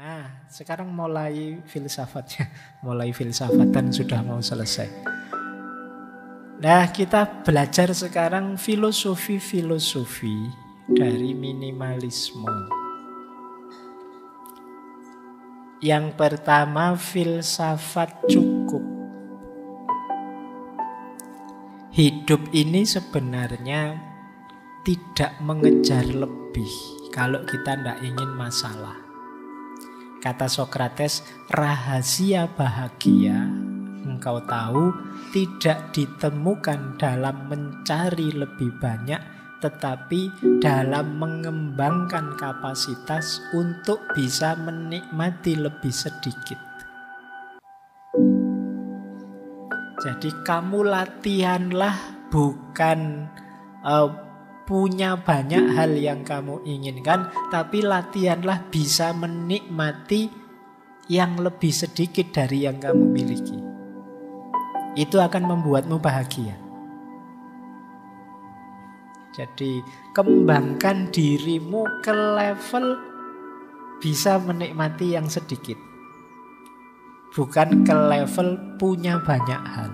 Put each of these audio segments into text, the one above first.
Nah, sekarang mulai filsafatnya. Mulai filsafatan sudah mau selesai. Nah, kita belajar sekarang filosofi-filosofi dari minimalisme. Yang pertama, filsafat cukup. Hidup ini sebenarnya tidak mengejar lebih kalau kita tidak ingin masalah. Kata Sokrates, rahasia bahagia, engkau tahu, tidak ditemukan dalam mencari lebih banyak, tetapi dalam mengembangkan kapasitas untuk bisa menikmati lebih sedikit. Jadi kamu latihanlah bukan punya banyak hal yang kamu inginkan, tapi latihanlah bisa menikmati yang lebih sedikit dari yang kamu miliki. Itu akan membuatmu bahagia. Jadi kembangkan dirimu ke level bisa menikmati yang sedikit, bukan ke level punya banyak hal,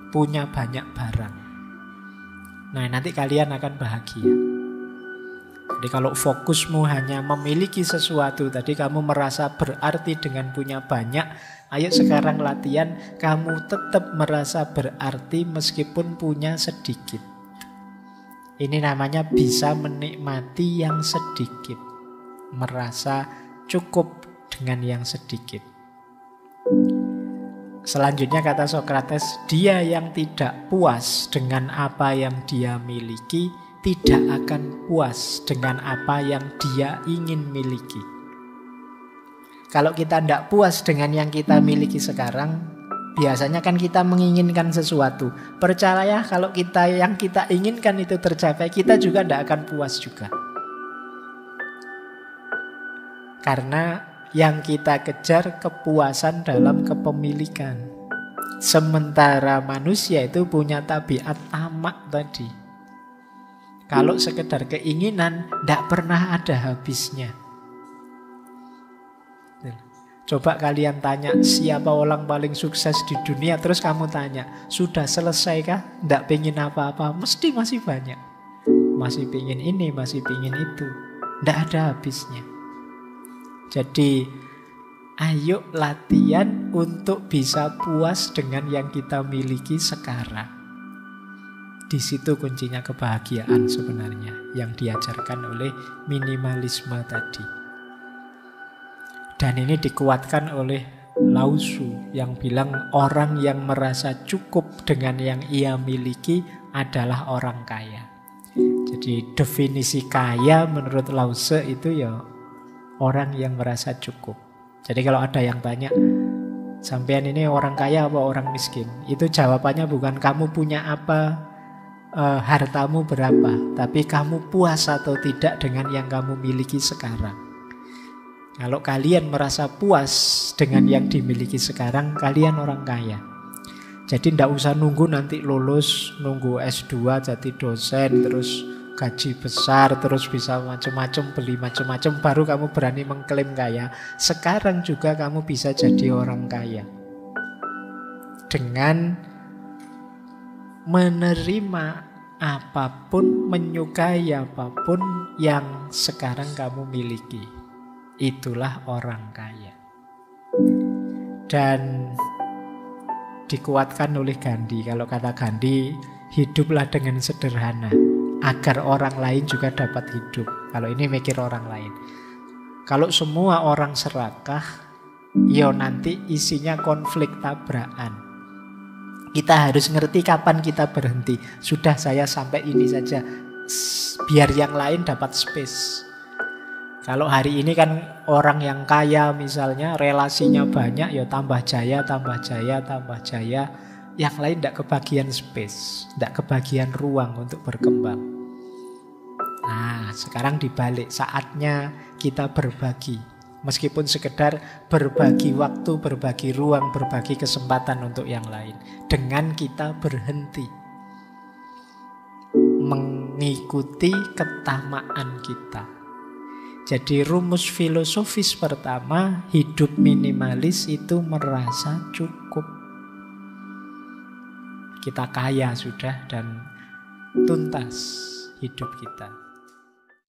punya banyak barang. Nah, nanti kalian akan bahagia. Jadi kalau fokusmu hanya memiliki sesuatu, tadi kamu merasa berarti dengan punya banyak, ayo sekarang latihan, kamu tetap merasa berarti meskipun punya sedikit. Ini namanya bisa menikmati yang sedikit, merasa cukup dengan yang sedikit. Selanjutnya kata Sokrates, dia yang tidak puas dengan apa yang dia miliki tidak akan puas dengan apa yang dia ingin miliki. Kalau kita tidak puas dengan yang kita miliki sekarang, biasanya kan kita menginginkan sesuatu. Percayalah, kalau yang kita inginkan itu tercapai, kita juga tidak akan puas juga. Karena yang kita kejar kepuasan dalam kepemilikan. Sementara manusia itu punya tabiat tamak tadi. Kalau sekedar keinginan, tidak pernah ada habisnya. Coba kalian tanya siapa orang paling sukses di dunia, terus kamu tanya, sudah selesai kah? Tidak pengen apa-apa, mesti masih banyak. Masih pengen ini, masih pengen itu. Tidak ada habisnya. Jadi ayo latihan untuk bisa puas dengan yang kita miliki sekarang. Di situ kuncinya kebahagiaan sebenarnya yang diajarkan oleh minimalisme tadi. Dan ini dikuatkan oleh Lao Tzu yang bilang orang yang merasa cukup dengan yang ia miliki adalah orang kaya. Jadi definisi kaya menurut Lao Tzu itu ya orang yang merasa cukup. Jadi kalau ada yang tanya, sampean ini orang kaya apa orang miskin? Itu jawabannya bukan kamu punya apa, hartamu berapa, tapi kamu puas atau tidak dengan yang kamu miliki sekarang. Kalau kalian merasa puas dengan yang dimiliki sekarang, kalian orang kaya. Jadi tidak usah nunggu nanti lulus, nunggu S2 jadi dosen, terus gaji besar, terus bisa macam-macam, beli macam-macam, baru kamu berani mengklaim kaya. Sekarang juga kamu bisa jadi orang kaya dengan menerima apapun, menyukai apapun yang sekarang kamu miliki. Itulah orang kaya. Dan dikuatkan oleh Gandhi. Kalau kata Gandhi, hiduplah dengan sederhana agar orang lain juga dapat hidup. Kalau ini mikir orang lain. Kalau semua orang serakah, ya nanti isinya konflik tabrakan. Kita harus ngerti kapan kita berhenti. Sudah, saya sampai ini saja, biar yang lain dapat space. Kalau hari ini kan orang yang kaya misalnya relasinya banyak, ya tambah jaya, tambah jaya, tambah jaya. Yang lain tidak kebagian space, tidak kebagian ruang untuk berkembang. Nah, sekarang dibalik, saatnya kita berbagi. Meskipun sekedar berbagi waktu, berbagi ruang, berbagi kesempatan untuk yang lain. Dengan kita berhenti mengikuti ketamaan kita. Jadi rumus filosofis pertama, hidup minimalis itu merasa cukup. Kita kaya sudah dan tuntas hidup kita.